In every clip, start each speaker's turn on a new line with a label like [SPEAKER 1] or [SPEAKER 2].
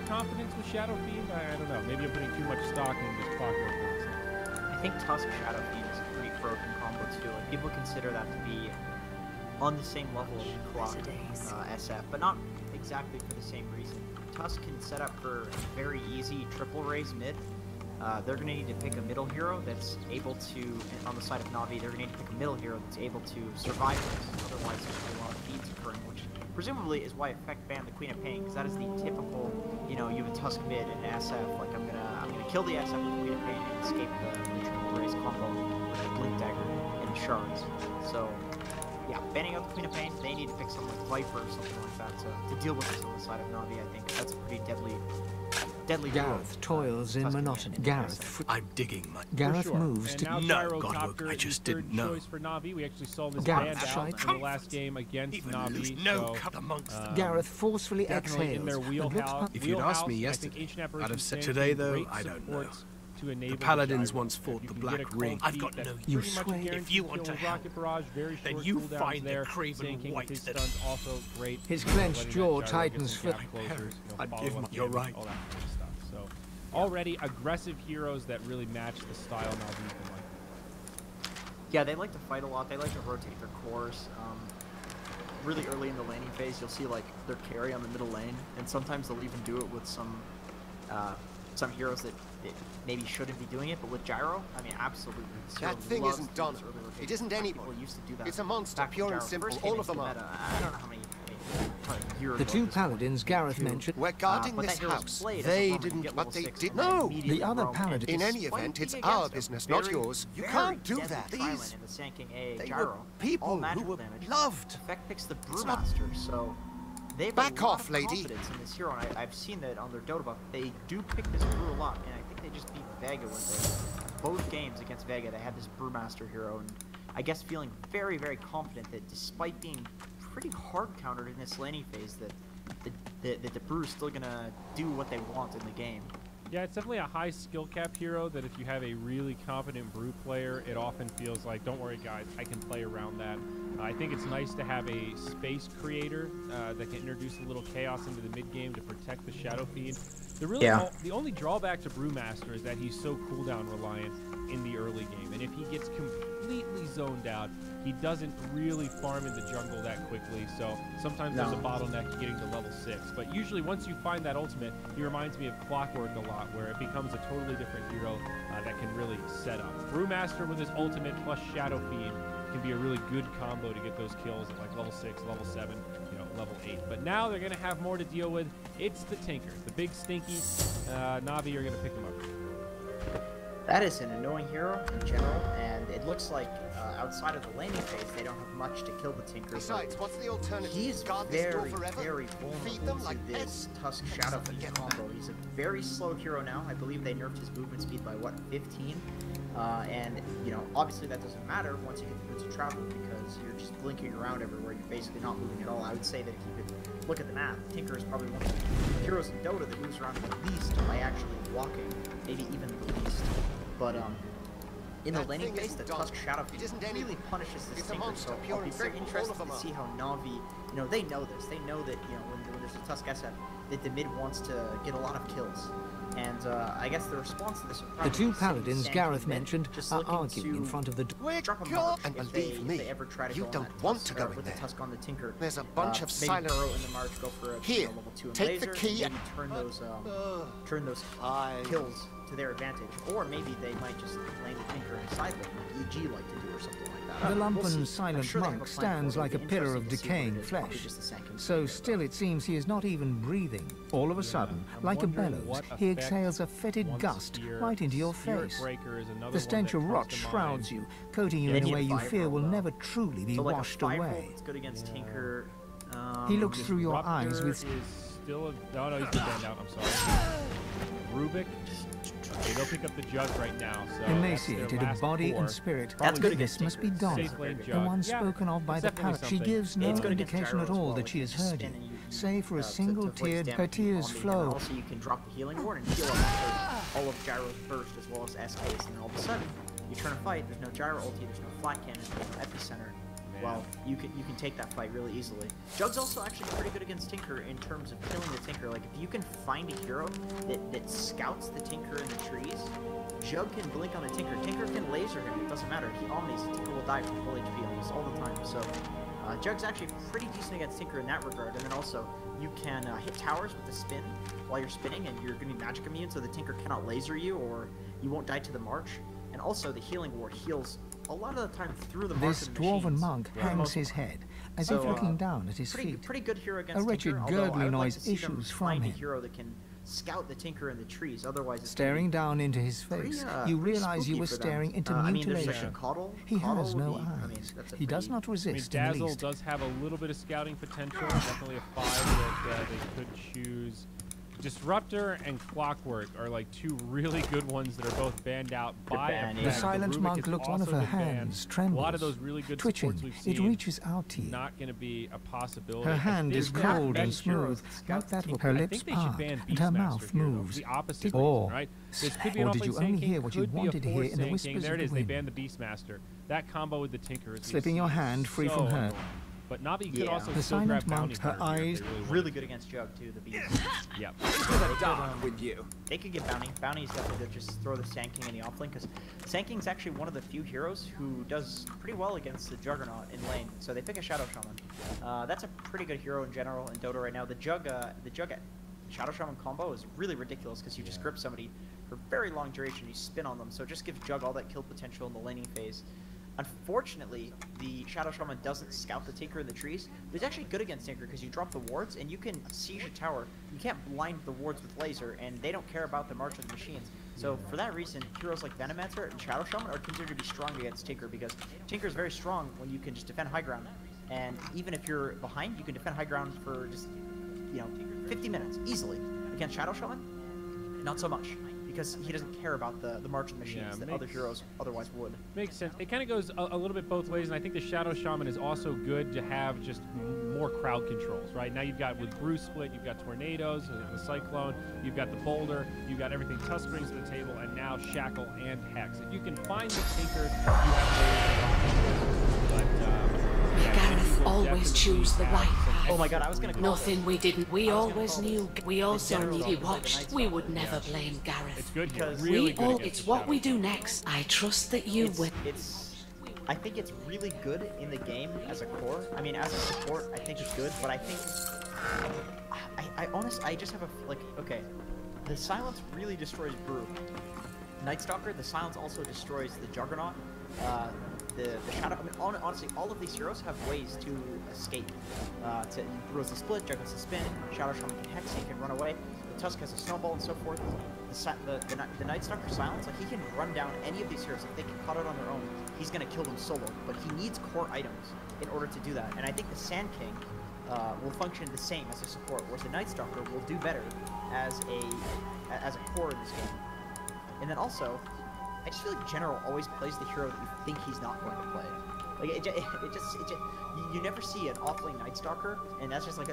[SPEAKER 1] overconfidence with Shadow Fiend? I don't know. Maybe I'm putting too much stock in this Clockwork.
[SPEAKER 2] I think Tusk Shadow Fiend is a pretty broken combo too. Like, people consider that to be on the same level as Clock SF, but not exactly for the same reason. Tusk can set up for a very easy triple raise mid. They're going to need to pick a middle hero that's able to, on the side of Na'Vi, they're going to need to pick a middle hero that's able to survive this. Otherwise, there's a lot of feeds occurring, which presumably is why Effect banned the Queen of Pain, because that is the typical, you know, you have a Tusk mid and SF, like I'm gonna kill the SF with the Queen of Pain and escape the triple raise combo with the Blink Dagger and the shards. So, yeah, banning out the Queen of Pain, they need to pick something like Viper or something like that to deal with this on the side of Na'Vi. I think that's a pretty deadly
[SPEAKER 3] Gareth toils in monotony.
[SPEAKER 4] I'm digging my...
[SPEAKER 3] Gareth moves to...
[SPEAKER 4] No, Godhook, I just didn't know.
[SPEAKER 1] For Na'Vi. We actually saw this
[SPEAKER 3] Gareth
[SPEAKER 1] banned out in the last game against Na'Vi.
[SPEAKER 4] No cut amongst them.
[SPEAKER 3] Gareth forcefully exhales.
[SPEAKER 1] In their wheelhouse.
[SPEAKER 4] If you'd asked me yesterday, I'd have said today, though, I don't know. The Paladins once fought the Black Ring. I've got no...
[SPEAKER 3] You sway.
[SPEAKER 4] If you want to help, then you find the Craven White that...
[SPEAKER 1] Also great.
[SPEAKER 3] His clenched jaw tightens for...
[SPEAKER 4] You're right.
[SPEAKER 1] So already aggressive heroes that really match the style Na'Vi can like.
[SPEAKER 2] Yeah, they like to fight a lot. They like to rotate their cores. Really early in the laning phase, you'll see like their carry on the middle lane, and sometimes they'll even do it with some heroes that maybe shouldn't be doing it, but with Gyro, I mean, absolutely.
[SPEAKER 5] That thing isn't done. It isn't anybody.
[SPEAKER 2] Used to do that.
[SPEAKER 5] It's a monster, pure and simple. All of them are.
[SPEAKER 2] I don't know how many.
[SPEAKER 3] The two paladins Gareth mentioned.
[SPEAKER 5] We're guarding this house. They didn't, but they did. No!
[SPEAKER 3] The other paladins.
[SPEAKER 5] In any event, it's our business, not yours. You can't do that. These... They were people who were loved.
[SPEAKER 2] Effect picks the Brewmaster, so... They've
[SPEAKER 5] back off, lady.
[SPEAKER 2] Confidence in this hero, and I've seen that on their Dota buff. They do pick this brew a lot, and I think they just beat Vega with it. Both games against Vega, they had this Brewmaster hero, and I guess feeling very, very confident that despite being pretty hard countered in this laning phase, that the Brew is still gonna do what they want in the game.
[SPEAKER 1] Yeah, it's definitely a high skill cap hero that if you have a really confident Brew player, it often feels like, don't worry guys, I can play around that. I think it's nice to have a space creator that can introduce a little chaos into the mid game to protect the Shadow Fiend. The only drawback to Brewmaster is that he's so cooldown reliant in the early game, and if he gets completely zoned out, he doesn't really farm in the jungle that quickly, so sometimes there's a bottleneck getting to level 6. But usually once you find that ultimate, he reminds me of Clockwork a lot, where it becomes a totally different hero that can really set up. Brewmaster with his ultimate plus Shadow Fiend can be a really good combo to get those kills at like level 6, level 7, you know, level 8. But now they're going to have more to deal with. It's the Tinker. The big stinky Na'Vi are going to pick them up.
[SPEAKER 2] That is an annoying hero in general, and it looks like outside of the laning phase, they don't have much to kill the Tinker.
[SPEAKER 5] Besides, what's the alternative?
[SPEAKER 2] He's very, very vulnerable to this Tusk Shadow Fiend combo. He's a very slow hero now. I believe they nerfed his movement speed by, what, 15? And, you know, obviously that doesn't matter once you get the boots of travel, because you're just blinking around everywhere. You're basically not moving at all. I would say that if you could look at the map, Tinker is probably one of the heroes in Dota that moves around the least by actually walking, maybe even the least. But in the laning phase, the Tusk Shadow Fiend really punishes this Tinker, so I'll be very interested to see how Na'Vi, you know, they know this. They know that, you know, when there's a Tusk SF, that the mid wants to get a lot of kills. And I guess the response to this...
[SPEAKER 3] The two paladins Gareth mentioned are arguing in front of the door.
[SPEAKER 5] And believe me, you don't want to go in there.
[SPEAKER 2] Tusk on the Tinker.
[SPEAKER 5] There's a bunch of silent...
[SPEAKER 2] in the March, go for a
[SPEAKER 5] here,
[SPEAKER 2] level 2
[SPEAKER 5] take
[SPEAKER 2] laser,
[SPEAKER 5] the key and
[SPEAKER 2] turn those kills to their advantage. Or maybe they might just lane the Tinker in a side lane, like EG like to do or something like that.
[SPEAKER 3] The lumpen silent monk stands like a pillar of decaying flesh. So still it seems he is not even breathing. All of a sudden, like a bellows, he exhales a fetid gust right into your face. The stench of rot shrouds you, coating you in a way you fear will never truly be washed away.
[SPEAKER 2] It's good against Tinker.
[SPEAKER 3] He looks through your eyes with...
[SPEAKER 1] Still a... No, he's been banned out, I'm sorry. Rubik. Okay, they'll pick up the jug right now. So
[SPEAKER 3] emaciated of body and spirit, this must be Donna, the one spoken of by the palate. She gives no indication at all that she has heard you, save for a single tear. Her tears flow.
[SPEAKER 2] Also, you can drop the healing ward and heal up all of Gyro's burst as well as SKs, and then all of a sudden, you turn a fight, there's no Gyro ulti, there's no flat cannon, there's no epicenter. well, you can take that fight really easily. Jug's also actually pretty good against Tinker in terms of killing the Tinker. Like, if you can find a hero that scouts the Tinker in the trees, Jug can blink on the Tinker. Tinker can laser him, it doesn't matter. He omnis, Tinker will die from full HP almost all the time. So, Jug's actually pretty decent against Tinker in that regard. And then also, you can hit towers with the spin while you're spinning, and you're going to be magic immune, so the Tinker cannot laser you, or you won't die to the march. And also, the healing ward heals a lot of the time through the march.
[SPEAKER 3] This dwarven monk hangs his head, as if looking down at his feet.
[SPEAKER 2] Pretty good hero against
[SPEAKER 3] a wretched
[SPEAKER 2] Tinker,
[SPEAKER 3] gurgly noise issues from him.
[SPEAKER 2] A hero that can scout the Tinker in the trees, otherwise it's
[SPEAKER 3] staring down into his face, you realize you were staring into mutilation. He has no eyes. He does not resist in the
[SPEAKER 1] Dazzle
[SPEAKER 3] least.
[SPEAKER 1] does have a little bit of scouting potential. Definitely a 5 that they could choose. Disruptor and Clockwork are like 2 really good ones that are both banned out by a
[SPEAKER 3] The silent monk looked one of her hands trembles.
[SPEAKER 1] A lot of those really good
[SPEAKER 3] twitching.
[SPEAKER 1] We've seen,
[SPEAKER 3] it reaches out to you.
[SPEAKER 1] Not going to be a possibility.
[SPEAKER 3] Her hand is cold and smooth, like that of her lips part, and her mouth moves.
[SPEAKER 1] The opposite
[SPEAKER 3] or,
[SPEAKER 1] reason, right?
[SPEAKER 3] Or did you only hear what you wanted to hear in the whispers
[SPEAKER 1] There it is.
[SPEAKER 3] of the
[SPEAKER 1] They
[SPEAKER 3] wind?
[SPEAKER 1] banned the Beastmaster. That combo with the Tinker is
[SPEAKER 3] Slipping your hand free from her.
[SPEAKER 1] But Navi could also
[SPEAKER 3] the
[SPEAKER 1] still
[SPEAKER 3] silent
[SPEAKER 1] grab
[SPEAKER 3] monk,
[SPEAKER 1] bounty
[SPEAKER 3] her eyes
[SPEAKER 2] really good against Jug too. The Beast.
[SPEAKER 1] Yep.
[SPEAKER 5] With you.
[SPEAKER 2] They could get bounty. Bounty is definitely good. Just throw the Sand King in the offlane, because Sand King's actually one of the few heroes who does pretty well against the Juggernaut in lane. So they pick a Shadow Shaman. That's a pretty good hero in general in Dota right now. The Jug Shadow Shaman combo is really ridiculous, because you just grip somebody for very long duration. You spin on them, so it just gives Jug all that kill potential in the laning phase. Unfortunately, the Shadow Shaman doesn't scout the Tinker in the trees, but it's actually good against Tinker because you drop the wards and you can siege a tower. You can't blind the wards with laser, and they don't care about the march of the machines. So for that reason, heroes like Venomancer and Shadow Shaman are considered to be strong against Tinker, because Tinker is very strong when you can just defend high ground. And even if you're behind, you can defend high ground for just, 50 minutes easily. Against Shadow Shaman, not so much, because he doesn't care about the march of machines that other heroes otherwise would.
[SPEAKER 1] Makes sense. It kind of goes a little bit both ways, and I think the Shadow Shaman is also good to have just more crowd controls, right? Now you've got, with Bruce Split, you've got Tornadoes, the Cyclone, you've got the Boulder, you've got everything Tusk brings to the table, and now Shackle and Hex. If you can find the Tinker, you have but
[SPEAKER 6] Gareth always choose the right path.
[SPEAKER 2] Oh my god, I was gonna call
[SPEAKER 6] Nothing we didn't. We always knew. We also knew he watched. We would never blame Gareth.
[SPEAKER 1] It's good because
[SPEAKER 6] Really it's what we do next. I trust that you will.
[SPEAKER 2] I think it's really good in the game as a core. I mean, as a support, I think it's good, but I think I just have okay, the Silence really destroys Brew. Nightstalker, the Silence also destroys the Juggernaut. The Shadow, I mean, honestly, all of these heroes have ways to escape. Brews the Split, Juggles the Spin, Shadow Shaman can Hex, he can run away. The Tusk has a Snowball and so forth. The Nightstalker Silence, like, he can run down any of these heroes. If they get caught out on their own, he's gonna kill them solo. But he needs core items in order to do that. And I think the Sand King will function the same as a support, whereas the Nightstalker will do better as a core in this game. And then also, I just feel like General always plays the hero that you think he's not going to play. Like, you never see an offlane Nightstalker, and that's just like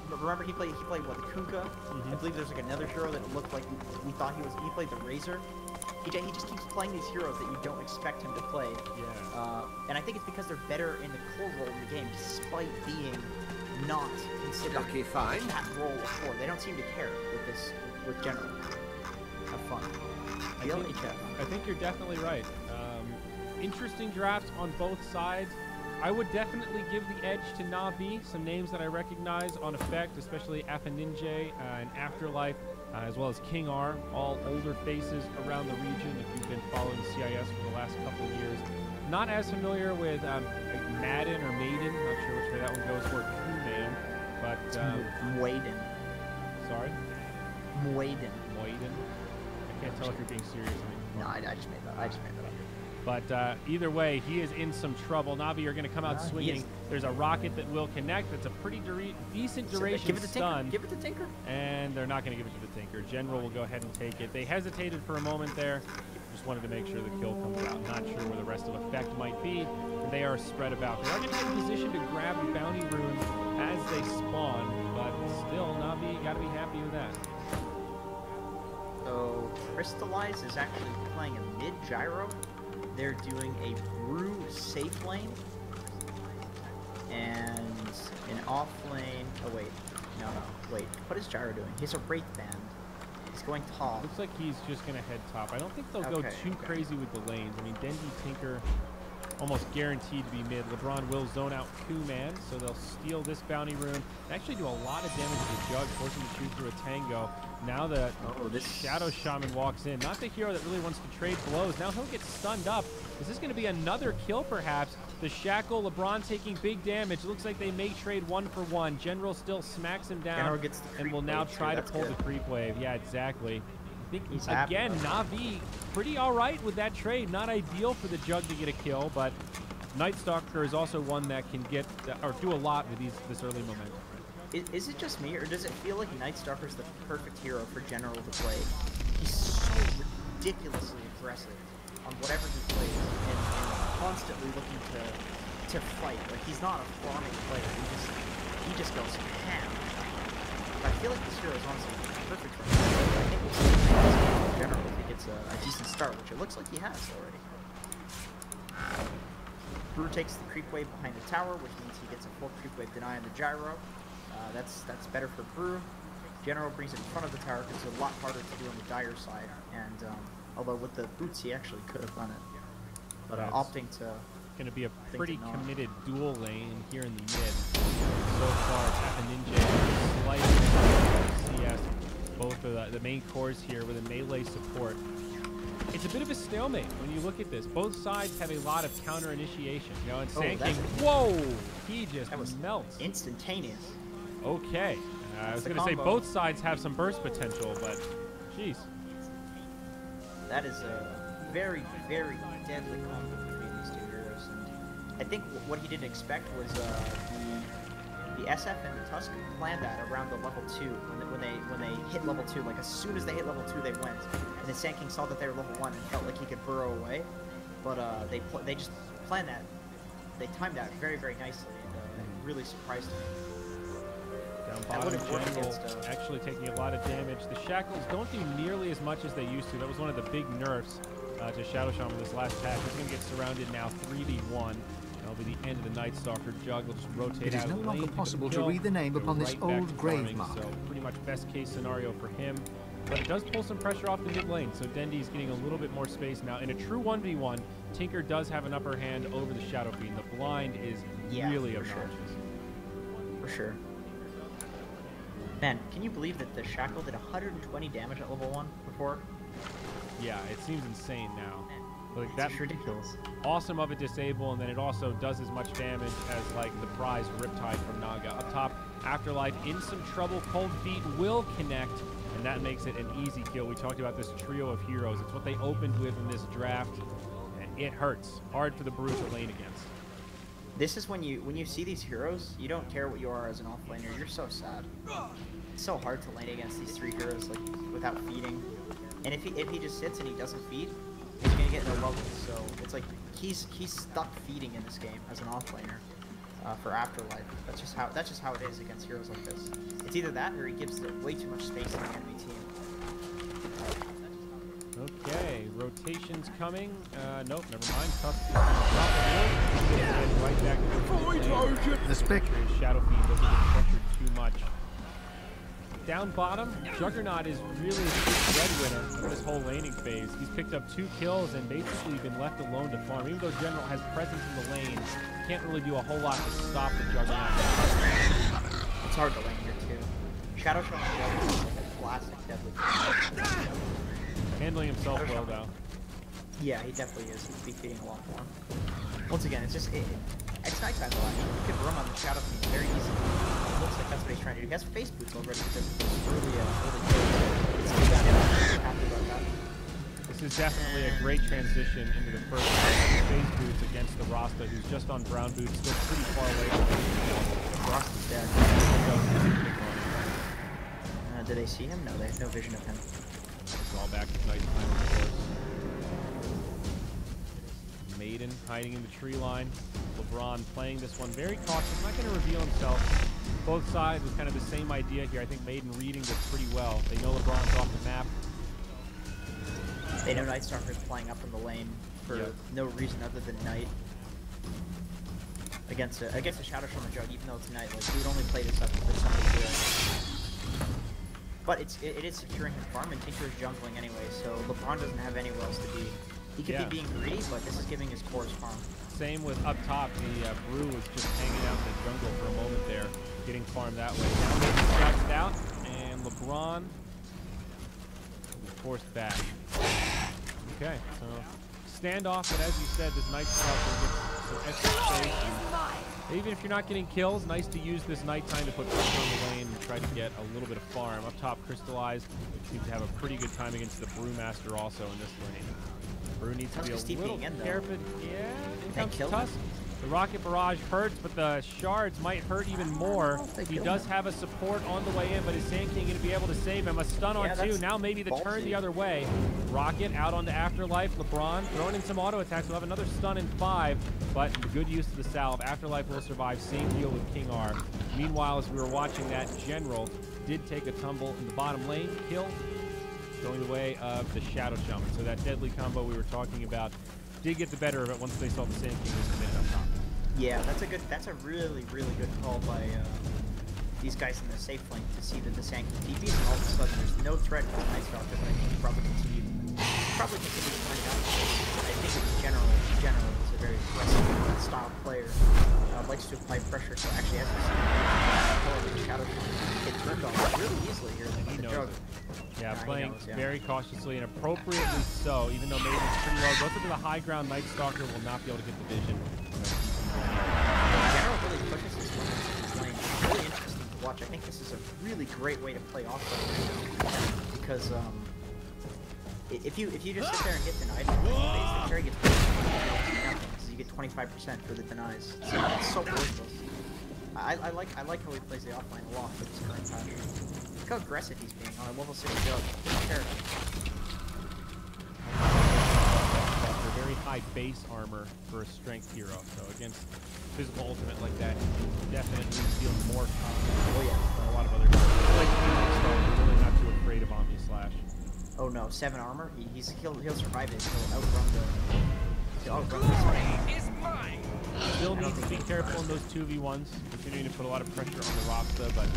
[SPEAKER 2] remember he played what, the Kunkka? I believe there's like another hero that looked like we thought he played the Razor. He just keeps playing these heroes that you don't expect him to play. Yeah. And I think it's because they're better in the core role in the game, despite being not considered that role before. They don't seem to care with General. Have fun.
[SPEAKER 1] I think you're definitely right. Interesting drafts on both sides. I would definitely give the edge to Na'Vi, some names that I recognize on effect, especially Afaninje and Afterlife, as well as King R, all older faces around the region if you've been following CIS for the last couple of years. Not as familiar with Madden or Maiden, not sure which way that one goes for Q-Man, but...
[SPEAKER 2] Maiden.
[SPEAKER 1] Sorry?
[SPEAKER 2] Maiden.
[SPEAKER 1] Maiden. I can't tell if you're being serious.
[SPEAKER 2] No, I just made that. I just made that up.
[SPEAKER 1] But either way, he is in some trouble. Na'Vi are going to come out swinging. There's a rocket that will connect. That's a pretty decent duration stun.
[SPEAKER 2] Give it to Tinker.
[SPEAKER 1] And they're not going to give it to the Tinker. General will go ahead and take it. They hesitated for a moment there. Just wanted to make sure the kill comes out. Not sure where the rest of effect might be. They are spread about. They are going to be in position to grab the bounty runes as they spawn. But still, Na'Vi got to be happy with that.
[SPEAKER 2] So Crystallize is actually playing a mid gyro. They're doing a Brew safe lane. And in off lane. Oh wait, no. Wait, what is Gyro doing? He's a Wraith Band. He's going top.
[SPEAKER 1] Looks like he's just gonna head top. I don't think they'll go too crazy with the lanes. I mean, Dendy, Tinker, almost guaranteed to be mid. LeBron will zone out Q-Man, so they'll steal this bounty room and actually do a lot of damage to the Jug, forcing him to shoot through a Tango. Now that this Shadow Shaman walks in, not the hero that really wants to trade blows. Now he'll get stunned up. Is this going to be another kill, perhaps? The Shackle, LeBron taking big damage. It looks like they may trade 1-for-1. General still smacks him down and will now try to pull the creep wave. Yeah, exactly. I think, again, Na'Vi pretty all right with that trade. Not ideal for the Jug to get a kill, but Night Stalker is also one that can get or do a lot with this early momentum.
[SPEAKER 2] Is it just me, or does it feel like Night Stalker is the perfect hero for General to play? He's so ridiculously aggressive on whatever he plays, and constantly looking to fight. Like, he's not a farming player. He just goes ham. But I feel like this hero is honestly perfect for him. I think we'll see in general if he gets a decent start, which it looks like he has already. Brew takes the creep wave behind the tower, which means he gets a full creep wave deny on the gyro. That's better for Brew. General brings it in front of the tower because it's a lot harder to do on the Dire side, and although with the boots he actually could have done it, but opting to.
[SPEAKER 1] Going to be a pretty committed dual lane here in the mid. So far, it's Half Ninja, Slice, CS, both of the main cores here with a melee support. It's a bit of a stalemate when you look at this. Both sides have a lot of counter initiation. You know, and Sand King, whoa, he just melts.
[SPEAKER 2] Instantaneous.
[SPEAKER 1] Okay, I was going to say both sides have some burst potential, but jeez.
[SPEAKER 2] That is a very, very deadly combo. I think what he didn't expect was the SF and the Tusk planned that around the level 2 when they hit level 2. Like as soon as they hit level 2, they went, and the Sand King saw that they were level 1 and felt like he could burrow away. But they just planned that. They timed that very, very nicely, and it really surprised me.
[SPEAKER 1] Down bottom, General actually taking a lot of damage. The Shackles don't do nearly as much as they used to. That was one of the big nerfs to Shadow Shaman this last patch. He's going to get surrounded now 3v1. That'll be the end of the Night Stalker. Jug will just rotate out of the lane.
[SPEAKER 3] It is no longer possible to read the name upon this old grave mark.
[SPEAKER 1] So pretty much best case scenario for him. But it does pull some pressure off the mid lane, so Dendy's getting a little bit more space now. In a true 1v1, Tinker does have an upper hand over the Shadow Fiend. The blind is really obnoxious.
[SPEAKER 2] For sure. Man, can you believe that the Shackle did 120 damage at level 1 before?
[SPEAKER 1] Yeah, it seems insane now. Like
[SPEAKER 2] that's ridiculous.
[SPEAKER 1] Awesome of a disable, and then it also does as much damage as like the prize Riptide from Naga. Up top, Afterlife in some trouble. Cold Feet will connect, and that makes it an easy kill. We talked about this trio of heroes. It's what they opened with in this draft, and it hurts hard for the Brew to lane against.
[SPEAKER 2] This is when you see these heroes, you don't care what you are as an offlaner. You're so sad. It's so hard to lane against these 3 heroes like without feeding. And if he just sits and he doesn't feed, he's gonna get no levels. So it's like he's stuck feeding in this game as an offlaner for Afterlife. That's just how it is against heroes like this. It's either that or he gives way too much space to the enemy team.
[SPEAKER 1] Okay, rotation's coming. Nope, never mind. Tusk right back to
[SPEAKER 3] the spec.
[SPEAKER 1] Shadow Fiend doesn't get pressured too much. Down bottom, Juggernaut is really the breadwinner for this whole laning phase. He's picked up 2 kills and basically been left alone to farm. Even though General has presence in the lane, can't really do a whole lot to stop the Juggernaut.
[SPEAKER 2] It's hard to lane here too. Shadow Shaman is like a classic deadly.
[SPEAKER 1] Handling himself well though.
[SPEAKER 2] Yeah, he definitely is. He's feeding a lot more. Once again, it's just it's nighttime though. Actually, you can roam on the Shadow Fiend very easily. It looks like that's what he's trying to do. He has face boots already because it's really happy about that.
[SPEAKER 1] This is definitely a great transition into the first face boots against the Rasta, who's just on brown boots, still pretty far away from him.
[SPEAKER 2] Rasta's dead. Do they see him? No, they have no vision of him.
[SPEAKER 1] It's all back to nighttime, of course. Maiden hiding in the tree line. LeBron playing this one very cautious, not going to reveal himself. Both sides with kind of the same idea here. I think Maiden reading this pretty well. They know LeBron's off the map.
[SPEAKER 2] They know Nightstalker's playing up in the lane for no reason other than Night. against a Shadow Shaman Jug, even though tonight, like, he would only play this up for somebody good. But it is securing his farm, and Tinker is jungling anyway, so LeBron doesn't have anywhere else to be. He could be being greedy, but this is giving his core his farm.
[SPEAKER 1] Same with up top, the Brew was just hanging out in the jungle for a moment there, getting farmed that way. Now maybe scouts it out, and LeBron will be forced back. Okay, so standoff, but as you said, this Night Stalker gets some extra space. And even if you're not getting kills, nice to use this nighttime to put pressure on the lane and try to get a little bit of farm. Up top, Crystallized seems to have a pretty good time against the Brewmaster also in this lane. Brew needs to be a little careful. Yeah, in comes Tusk. The Rocket Barrage hurts, but the Shards might hurt even more. He does have a support on the way in, but is Sand King going to be able to save him? A stun on 2. Now maybe the turn the other way. Rocket out onto Afterlife. LeBron throwing in some auto attacks. We'll have another stun in 5, but the good use of the salve. Afterlife will survive. Same deal with King R. Meanwhile, as we were watching that, General did take a tumble in the bottom lane. Kill going the way of the Shadow Shaman. So that deadly combo we were talking about did get the better of it once they saw the Sand King was committed up top.
[SPEAKER 2] Yeah, that's a really good call by these guys in the safe lane to see that the Sand King TPs, and all of a sudden there's no threat to the Night Stalker, but I think he probably continue to find out. I think in general is a very aggressive style player. Likes to apply pressure, so actually as we see the Shadow Shaman get turned off really easily here.
[SPEAKER 1] He knows it. Yeah, playing very cautiously and appropriately so, even though maybe it's pretty low. Goes into the high ground, Night Stalker will not be able to get the vision.
[SPEAKER 2] General really pushes his lane. It's really interesting to watch. I think this is a really great way to play offline right now, because if you just sit there and get denied, the carry gets nothing, because you get 25% for the denies. So it's so worthless. I like how he plays the offline a lot for this current patch. Look how aggressive he's being on a level 6 jug.
[SPEAKER 1] Very high base armor for a strength hero, so against physical ultimate like that, definitely feels more confident than a lot of other heroes. Like really not too afraid of Omni Slash.
[SPEAKER 2] Oh no, 7 armor. He'll survive it. He'll outrun the spring.
[SPEAKER 1] Still needs to be careful in those 2v1s, continuing to put a lot of pressure on the Rasta, but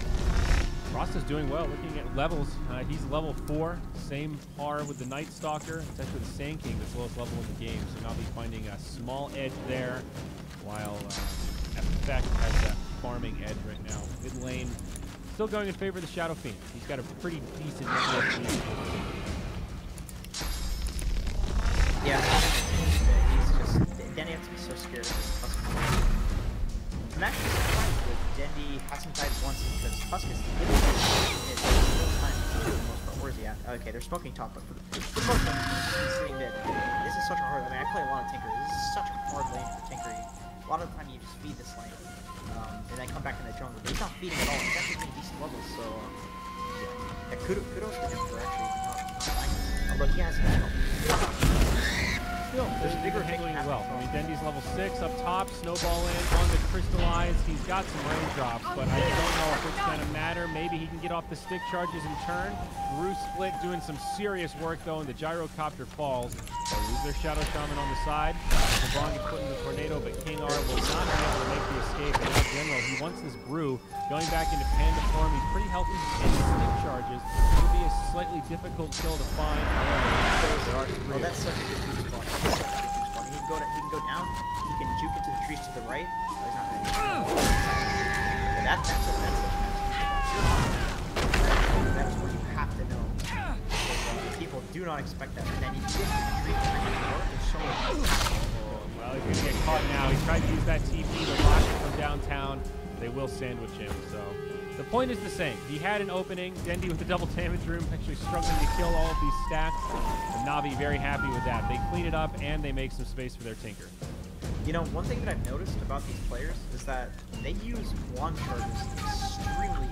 [SPEAKER 1] Rasta's doing well. Looking at levels, he's level 4, same par with the Night Stalker. It's actually the Sand King that's lowest level in the game, so now he's finding a small edge there, while Effect has that farming edge right now. Mid lane, still going in favor of the Shadow Fiend. He's got a pretty decent network.
[SPEAKER 2] Yeah, Dendy has to be so scared of this Tusk. I'm actually surprised that Dendy hasn't died once, because Tusk is literally real time for the most part. Where is he at? Okay, they're smoking top, but for the most part, he's sitting mid. This is such a hard. I mean, I play a lot of Tinker. This is such a hard lane for Tinker. A lot of the time, you just feed this lane, and then come back in the jungle. But he's not feeding at all. He's actually getting decent levels, so yeah, kudos to him for actually not dying. Although he has help.
[SPEAKER 1] Still, there's bigger handling well. I mean, Dendy's level 6 up top, snowball in on the Crystallized. He's got some raindrops, but I don't know if it's going to matter. Maybe he can get off the stick charges and turn. Brew split doing some serious work though, and the gyrocopter falls. They'll lose their Shadow Shaman on the side. LeBron gets put in the tornado, but King R will not be able to make the escape. And in general, he wants this Brew going back into Panda form. He's pretty healthy in stick charges. It'll be a slightly difficult kill to find.
[SPEAKER 2] Oh, that's such a good food spot. He can go down. He can juke into the trees to the right. Oh, he's not ready. Yeah, that's what you have to know. Because people do not expect that. And then you get to the tree behind the door. There's so much.
[SPEAKER 1] Well, he's gonna get caught now. He tried to use that TP to lock it from downtown. They will sandwich him. So the point is the same. He had an opening. Dendy with the double damage room, actually struggling to kill all of these stacks. And Navi very happy with that. They clean it up and they make some space for their Tinker.
[SPEAKER 2] You know, one thing that I've noticed about these players is that they use wand charges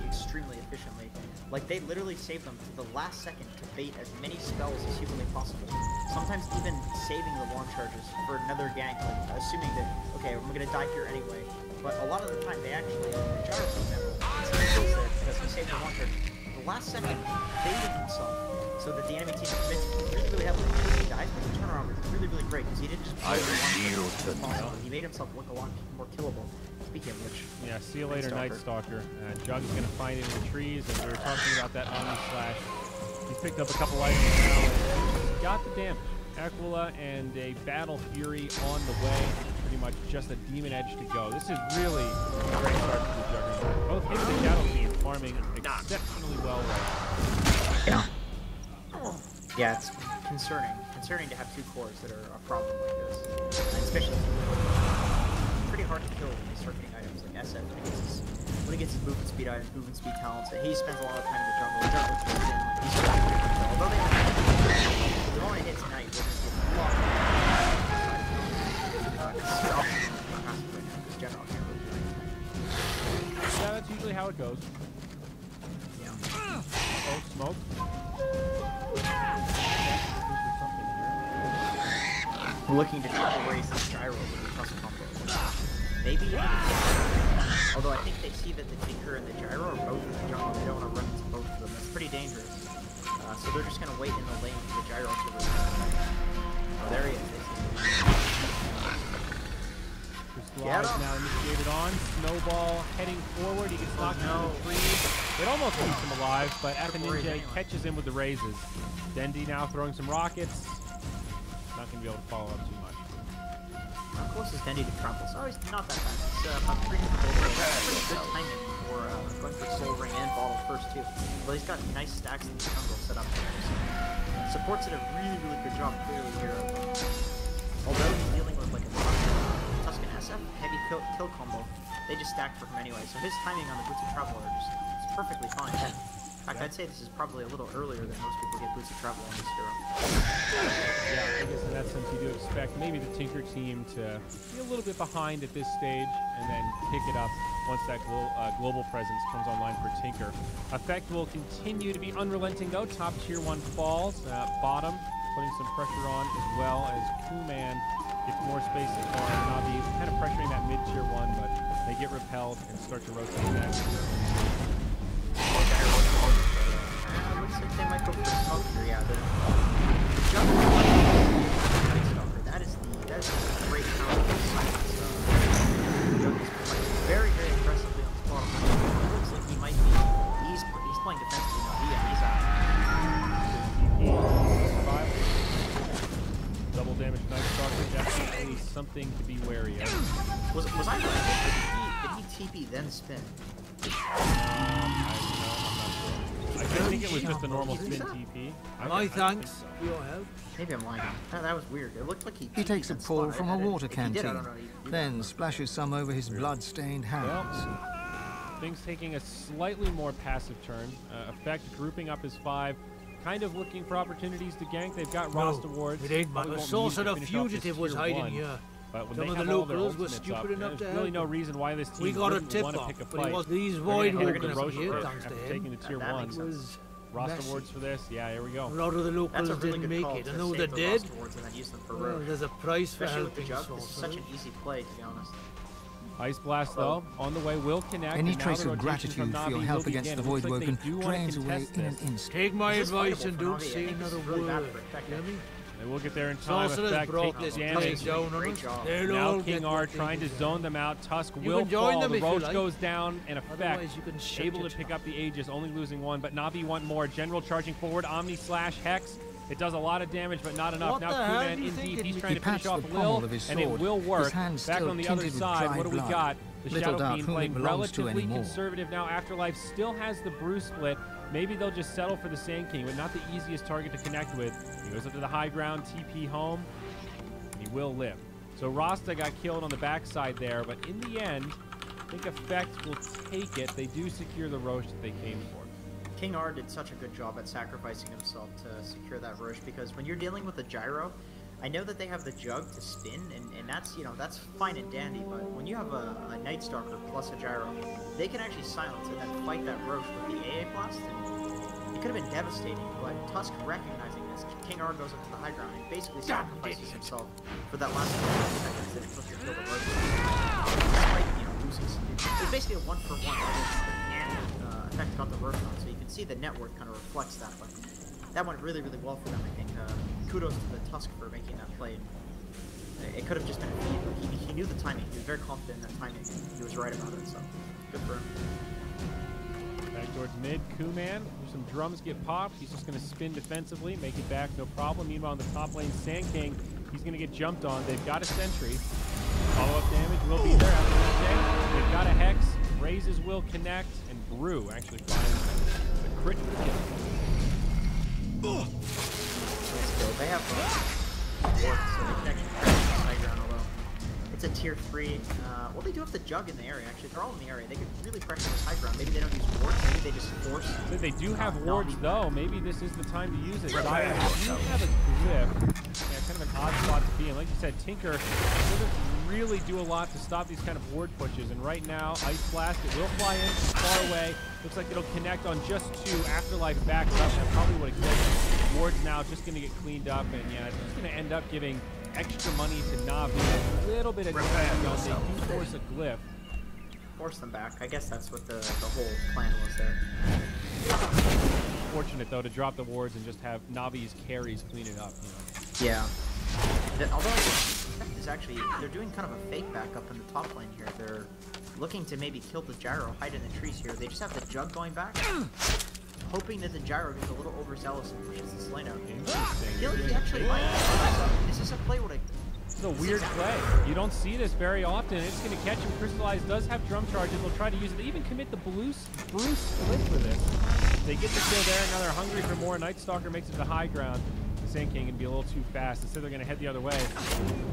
[SPEAKER 2] extremely efficiently. Like, they literally save them to the last second to bait as many spells as humanly possible. Sometimes even saving the wand charges for another gank, like, assuming that, okay, I'm gonna die here anyway. But a lot of the time, they actually, Gyro, for example, it's there because he saved the wand charges. The last second baiting himself so that the enemy team commits really, really heavily. He dies, but the turnaround was really, really great because he didn't just he made himself look a lot more killable. Speaking of which,
[SPEAKER 1] yeah, see you later, Night Stalker. Jug is gonna find it in the trees, and we were talking about that Omni-Slash. He's picked up a couple items now, and he's got the damage. Aquila and a Battle Fury on the way. Pretty much just a Demon Edge to go. This is really a great start to the Juggernaut. Both him and the Shadow Fiend farming exceptionally well right now.
[SPEAKER 2] Yeah. Yeah, it's concerning to have two cores that are a problem like this. And especially pretty hard to kill when they start getting items like SF when he gets his movement speed items, movement speed talents. He spends a lot of time in the jungle. The jungle kills him. He's although they only hit tonight, we're gonna see a lot
[SPEAKER 1] yeah, that's usually how it goes.
[SPEAKER 2] Yeah.
[SPEAKER 1] Oh, smoke.
[SPEAKER 2] We're looking to triple race the gyro with the plus combo. Maybe, although I think they see that the Tinker and the gyro are both in the jungle. They don't want to run into both of them. That's pretty dangerous. So they're just going to wait in the lane for the gyro to return. Oh, there he is.
[SPEAKER 1] Now initiated on. Snowball heading forward. He gets knocked into the trees. It almost keeps him alive, but Ninja catches him with the raises. Dendi now throwing some rockets. Not going to be able to follow up too much.
[SPEAKER 2] How close is Dendi to Trample? So he's not that fast. He's about 3 pretty good timing for going for Soul Ring and Bottle first, too. But he's got nice stacks in the jungle set up there. So supports did a really, really good job clearly here. Although he's dealing with like a Tuscan SF heavy kill combo, they just stacked for him anyway. So his timing on the Boots of Travel are just perfectly fine. In fact, I'd say this is probably a little earlier than most people get Boots of Travel on this hero.
[SPEAKER 1] Yeah, I guess in that sense you do expect maybe the Tinker team to be a little bit behind at this stage and then pick it up once that global presence comes online for Tinker. Effect will continue to be unrelenting though. Top tier 1 falls. Bottom putting some pressure on as well as Kuman gets more space as far as Navi kind of pressuring that mid tier 1, but they get repelled and start to rotate back.
[SPEAKER 2] Looks like they might go for smoke here, yeah. The jump that is the great power of the silence. The Jug is playing very, very aggressively on the bottom. It looks like he might be. He's playing defensively now.
[SPEAKER 1] Double damage Night Stalker, definitely something to be wary of.
[SPEAKER 2] Was I right? Did he TP then spin?
[SPEAKER 1] I think it was just a normal spin TP.
[SPEAKER 4] Thanks for your help.
[SPEAKER 2] Maybe I'm lying. That was weird. It looked like
[SPEAKER 3] he takes a pull from a water canteen, then splashes some over his blood-stained hands.
[SPEAKER 1] Well, things taking a slightly more passive turn. Effect grouping up his 5, kind of looking for opportunities to gank. They've got Rasta wards.
[SPEAKER 4] It ain't much. A sorcerer fugitive was hiding here.
[SPEAKER 1] But when
[SPEAKER 4] some
[SPEAKER 1] they
[SPEAKER 4] of the locals were stupid enough to help.
[SPEAKER 1] There's really no reason why this team
[SPEAKER 4] we got a
[SPEAKER 1] wouldn't
[SPEAKER 4] tip
[SPEAKER 1] want to
[SPEAKER 4] off,
[SPEAKER 1] pick a
[SPEAKER 4] but
[SPEAKER 1] fight.
[SPEAKER 4] these void walkers
[SPEAKER 1] Roche
[SPEAKER 4] here, thanks to
[SPEAKER 1] after taking the tier 1. Rasta wards for this. Yeah, here we go.
[SPEAKER 4] A lot of the locals
[SPEAKER 2] really
[SPEAKER 4] didn't make it. I know they did. Well, there's a price for helping
[SPEAKER 2] sorcerers. This is such an easy play, to be honest.
[SPEAKER 1] Ice Blast, though, on the way, will connect.
[SPEAKER 3] Any trace of gratitude for your help against the Void Woken drains away in an instant.
[SPEAKER 4] Take my advice and don't say another word.
[SPEAKER 1] They will get there in time. Effect take this damage. Now King R trying to zone them out. Tusk will fall. The Roach goes down, and Effect able to pick up the Aegis, only losing 1. But Navi want more. General charging forward. Omni/Hex. It does a lot of damage, but not enough. Now Kuman in deep. He's trying to finish off Lil, and it will work. Back on the other side, what do we got? The Shadow Fiend playing relatively conservative now. Afterlife still has the Brew split. Maybe they'll just settle for the Sand King, but not the easiest target to connect with. He goes up to the high ground, TP home, and he will live. So Rasta got killed on the backside there, but in the end, I think Effect will take it. They do secure the Roche that they came for.
[SPEAKER 2] King R did such a good job at sacrificing himself to secure that Roche, because when you're dealing with a gyro, I know that they have the Jug to spin, and that's, you know, that's fine and dandy, but when you have a Night Stalker plus a gyro, they can actually silence and then fight that Roche with the AA Blast, and it could have been devastating, but Tusk recognizing this, King R goes up to the high ground and basically sacrifices himself for that last 2 seconds that it took to kill the Roche. Despite, you know, losing some, it was basically a 1-for-1, and Effect got the Roche on, so you can can see the network kind of reflects that, but that went really, really well for them, I think. Kudos to the Tusk for making that play. It could have just been a feed, but he knew the timing. He was very confident in that timing. He was right about it, so good for him.
[SPEAKER 1] Back towards mid, Kuman. Some drums get popped. He's just going to spin defensively, make it back, no problem. Meanwhile, on the top lane, Sand King, he's going to get jumped on. They've got a sentry. Follow-up damage will be there after that day. They've got a Hex. Razes will connect, and Brew actually finds the crit kill.
[SPEAKER 2] Let's go. They have warp, so they can actually press the high ground, although it's a tier 3. Well, they do have the Jug in the area, actually. They're all in the area. They could really pressure this high ground. Maybe they don't use wards. Maybe they just force.
[SPEAKER 1] So they do have wards, though. Maybe this is the time to use it. They do have a glyph. Yeah, kind of an odd spot to be in. Like you said, Tinker doesn't really do a lot to stop these kind of ward pushes. And right now, Ice Blast, it will fly in from far away. Looks like it'll connect on just 2. Afterlife backs up. That probably would have killed him. Ward's now just going to get cleaned up. And yeah, it's just going to end up giving extra money to Navi. A little bit of damage. They do force a glyph.
[SPEAKER 2] Force them back. I guess that's what the whole plan was there.
[SPEAKER 1] Fortunate, though, to drop the wards and just have Navi's carries clean it up. You know?
[SPEAKER 2] Yeah. Although is actually, they're doing kind of a fake backup in the top lane here. They're looking to maybe kill the Gyro, hide in the trees here. They just have the Jug going back, hoping that the Gyro gets a little overzealous and pushes this lane out. He actually might. Is this a play where
[SPEAKER 1] It's a weird play. You don't see this very often. It's going to catch him. Crystallize does have drum charges. They'll try to use it. They even commit the Bruce split for this. They get the kill there. Now they're hungry for more. Night Stalker makes it to the high ground. Sand King can be a little too fast. Instead, they're going to head the other way.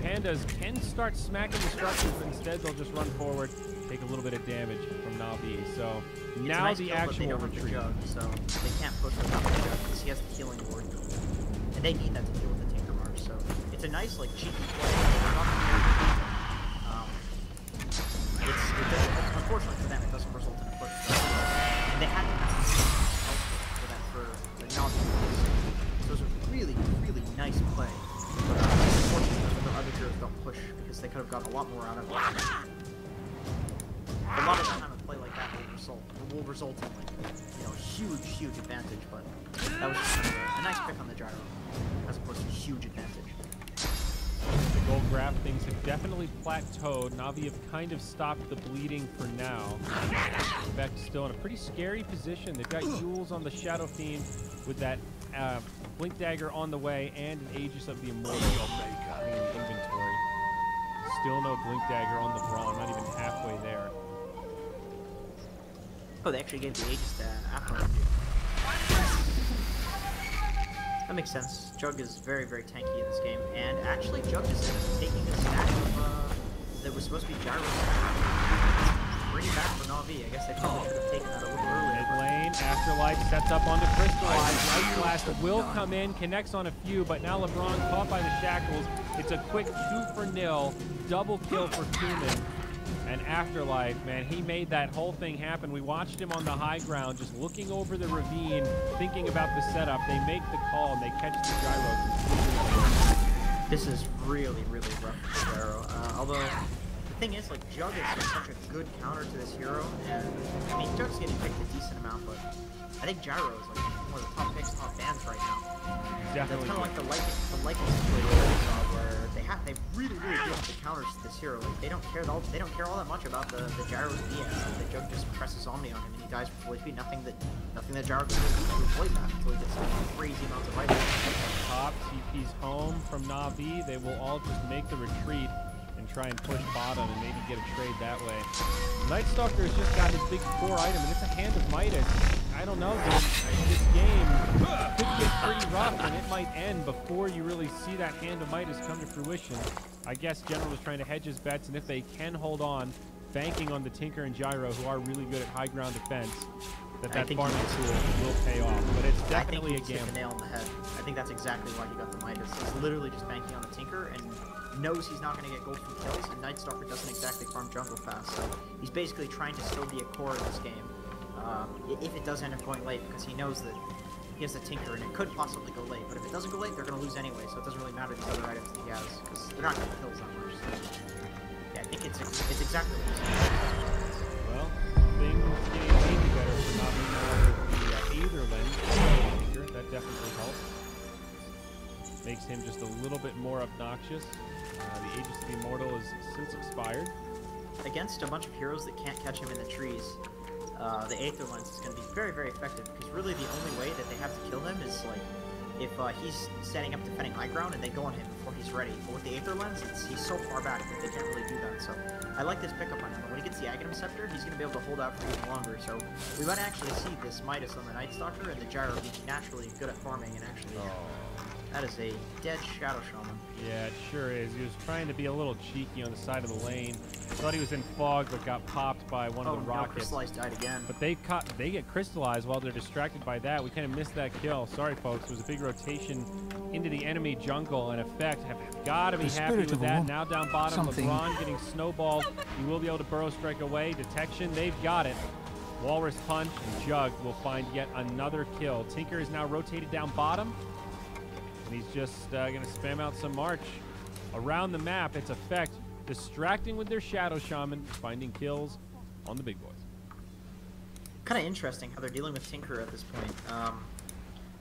[SPEAKER 1] Pandas can start smacking the structures, but instead they'll just run forward, take a little bit of damage from Na'Vi. So now
[SPEAKER 2] nice
[SPEAKER 1] the
[SPEAKER 2] kill,
[SPEAKER 1] actual retreat.
[SPEAKER 2] Jug, so they can't push without the Jug because he has the healing ward, and they need that to deal with the Tinker March. So it's a nice, like, cheeky play. Unfortunately for them, it doesn't result in a push. And they had to have for that for the Na'Vi. So it was a really, really nice play. But unfortunately, the other heroes don't push because they could have gotten a lot more out of it. A lot of the time, a play like that will result in, like, huge advantage. But that was just kind of a nice pick on the Gyro, as opposed to a huge advantage.
[SPEAKER 1] The gold grab things have definitely plateaued. Na'Vi have kind of stopped the bleeding for now. Beck's still in a pretty scary position. They've got Yules on the Shadow Fiend with that Blink Dagger on the way and an Aegis of the Immortal in inventory. Still no Blink Dagger on the Brawn, not even halfway there.
[SPEAKER 2] Oh, they actually gave the Aegis to Afterlife. That makes sense. Jug is very, very tanky in this game, and actually Jug is taking a stack of that was supposed to be Gyro. Bring it back for Na'Vi. I guess they probably should have taken that a little earlier.
[SPEAKER 1] Mid lane, Afterlife sets up onto Crystallize. Ice Blast will come in, connects on a few, but now LeBron caught by the shackles. It's a quick 2-for-0, double kill for Kuman. And Afterlife, man, he made that whole thing happen. We watched him on the high ground, just looking over the ravine, thinking about the setup. They make the call, and they catch the Gyro.
[SPEAKER 2] This is really, really rough for the Gyro. Although, the thing is, like, Jug is such a good counter to this hero, and, I mean, Jug's getting picked a decent amount, but I think Gyro is, like, one of the top picks, top bans right now.
[SPEAKER 1] Definitely.
[SPEAKER 2] That's kind of like the Lycan situation where they really do have the counters to this hero. Like, they don't care all that much about the Gyro's DS. The Jug just presses Omni on him and he dies for full HP. Nothing that Gyro can do to avoid that until he gets crazy amounts of items.
[SPEAKER 1] Top TP's home from Na'Vi. They will all just make the retreat and try and push bottom and maybe get a trade that way. Night Stalker has just got his big core item, and it's a Hand of Midas. I don't know, dude. This game could get pretty rough, and it might end before you really see that Hand of Midas come to fruition. I guess General is trying to hedge his bets, and if they can hold on, banking on the Tinker and Gyro, who are really good at high ground defense, that farming tool will pay off. But it's definitely a gamble.
[SPEAKER 2] Hit the nail on the head. I think that's exactly why he got the Midas. He's literally just banking on the Tinker and knows he's not going to get gold from kills, and Night Stalker doesn't exactly farm jungle fast, so he's basically trying to still be a core in this game, if it does end up going late, because he knows that he has the Tinker and it could possibly go late, but if it doesn't go late, they're going to lose anyway, so it doesn't really matter these other items that he has, because they're not going to kill that much. So, yeah, I think it's exactly what he's saying.
[SPEAKER 1] Well, things getting maybe better for Na'Vi now with the Aether lens. That definitely helps. Makes him just a little bit more obnoxious. The Aegis of the Immortal is since expired.
[SPEAKER 2] Against a bunch of heroes that can't catch him in the trees, the Aether lens is going to be very, very effective, because really the only way that they have to kill him is like if he's setting up defending high ground and they go on him before he's ready. But with the Aether lens, he's so far back that they can't really do that. So I like this pickup on him. But when he gets the Aghanim Scepter, he's going to be able to hold out for even longer. So we might actually see this Midas on the Night Stalker and the Gyro being naturally good at farming and actually. That is a dead Shadow Shaman.
[SPEAKER 1] Yeah, it sure is. He was trying to be a little cheeky on the side of the lane. Thought he was in fog, but got popped by one of the rockets.
[SPEAKER 2] Crystallized died again.
[SPEAKER 1] But they get crystallized while they're distracted by that. We kind of missed that kill. Sorry, folks. It was a big rotation into the enemy jungle. In effect, have got to be happy with that. Now down bottom, LeBron getting snowballed. He will be able to burrow strike away. Detection, they've got it. Walrus Punch and Jug will find yet another kill. Tinker is now rotated down bottom. And he's just going to spam out some March around the map. It's effect, distracting with their Shadow Shaman, finding kills on the big boys.
[SPEAKER 2] Kind of interesting how they're dealing with Tinker at this point.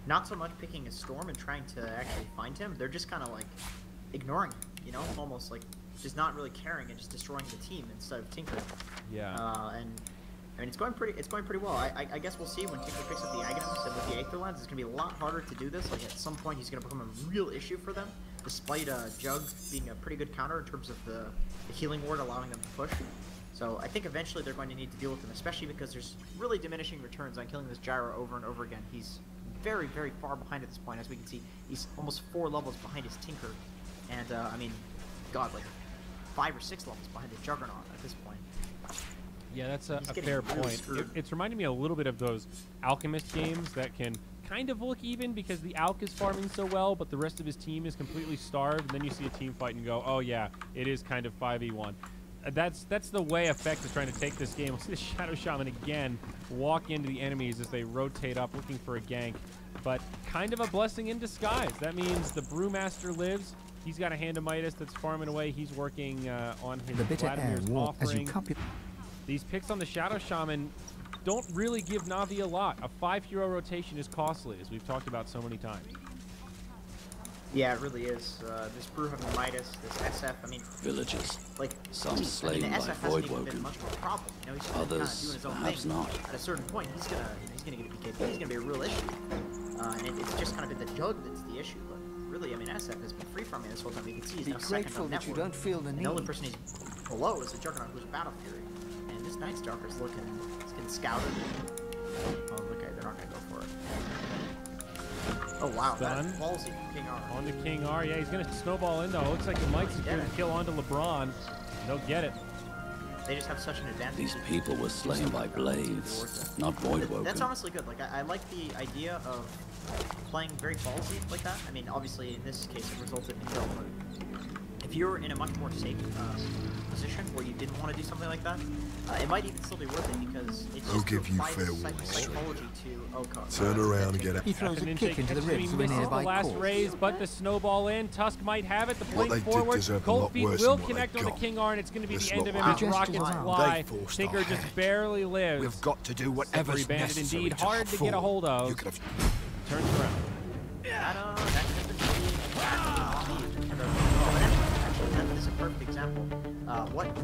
[SPEAKER 2] Not so much picking a Storm and trying to actually find him. They're just kind of like ignoring him, you know, almost like just not really caring and just destroying the team instead of Tinker.
[SPEAKER 1] Yeah.
[SPEAKER 2] And I mean, it's going pretty well. I guess we'll see when Tinker picks up the Aghanims and with the Aether Lens, it's going to be a lot harder to do this. Like, at some point, he's going to become a real issue for them, despite Jug being a pretty good counter in terms of the healing ward allowing them to push. So I think eventually they're going to need to deal with him, especially because there's really diminishing returns on killing this Gyro over and over again. He's very, very far behind at this point. As we can see, he's almost 4 levels behind his Tinker. And, I mean, God, like 5 or 6 levels behind his Juggernaut at this point.
[SPEAKER 1] Yeah, that's a fair point. It's reminding me a little bit of those Alchemist games that can kind of look even because the Alch is farming so well, but the rest of his team is completely starved. And then you see a team fight and go, oh yeah, it is kind of 5v1. That's the way Effect is trying to take this game. We'll see the Shadow Shaman again walk into the enemies as they rotate up looking for a gank. But kind of a blessing in disguise. That means the Brewmaster lives. He's got a Hand of Midas that's farming away. He's working on his Vladimir's offering. These picks on the Shadow Shaman don't really give Na'Vi a lot. A 5-hero rotation is costly, as we've talked about so many times.
[SPEAKER 2] Yeah, it really is. This Brew having Midas, this SF, I mean...
[SPEAKER 7] Villages.
[SPEAKER 2] Like,
[SPEAKER 7] some slain by Voidwoken.
[SPEAKER 2] Much of a problem. You know, he's just kind of doing his own thing.
[SPEAKER 7] Not.
[SPEAKER 2] At a certain point, he's gonna get a BKB. He's gonna be a real issue. And it's just kind of been the Jug that's the issue. But really, I mean, SF has been free from me this whole time. You can see he's now second on network.
[SPEAKER 3] You don't feel the need.
[SPEAKER 2] The only person he's below is the Juggernaut who's Battle Fury. And this Night Stalker's looking, he's getting scouted. Oh, okay, they're not gonna go for it. Oh wow, that's ballsy from King R.
[SPEAKER 1] On to King R, yeah, he's gonna snowball in though. Looks like he might secure the kill onto LeBron. They'll get it.
[SPEAKER 2] They just have such an advantage.
[SPEAKER 7] These people were slain by blades, not Voidwoken.
[SPEAKER 2] That's honestly good. Like, I like the idea of playing very ballsy like that. I mean, obviously in this case it resulted in a kill, but if you're in a much more safe position where you didn't want to do something like that, it might even still be worth it because it's just psychology to
[SPEAKER 5] turn around and get out.
[SPEAKER 3] He throws a kick into the ribs of a nearby
[SPEAKER 1] the last
[SPEAKER 3] corpse.
[SPEAKER 1] raise, but the snowball in. Tusk might have it. The point forward. Cold Feet will connect on the King R, and it's going to be the end of him as rockets fly. Tinker just barely lives.
[SPEAKER 5] We've got to do whatever's
[SPEAKER 1] banded
[SPEAKER 5] necessary.
[SPEAKER 1] Indeed, hard to get a hold of. Turns around.
[SPEAKER 2] That is a perfect example. What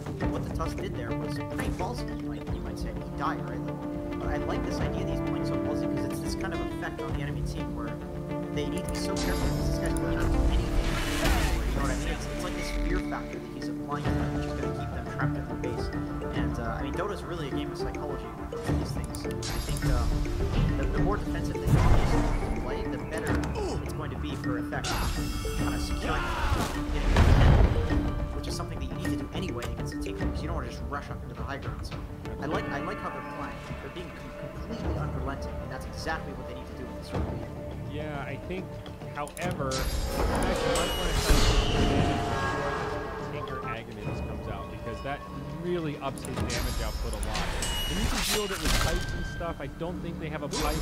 [SPEAKER 2] the Tusk did there was pretty ballsy, you might say. He died, right? But I like this idea that he's playing so ballsy because it's this kind of effect on the enemy team where they need to be so careful because this guy's going to do anything. You know what I mean? It's like this fear factor that he's applying to them, which is going to keep them trapped at their base. And I mean, Dota's really a game of psychology with these things. I think the more defensive they obviously play, the better it's going to be for effect kind of securing which is something that you need to do anyway against the Tinker, because you don't want to just rush up into the high ground. So I like how they're playing. They're being completely unrelenting, and that's exactly what they need to do in this room.
[SPEAKER 1] Yeah, I think, however, I actually might want to try to before Tinker Aghanims comes out, because that really ups his damage output a lot. And you can deal with it with pipes and stuff. I don't think they have a pipe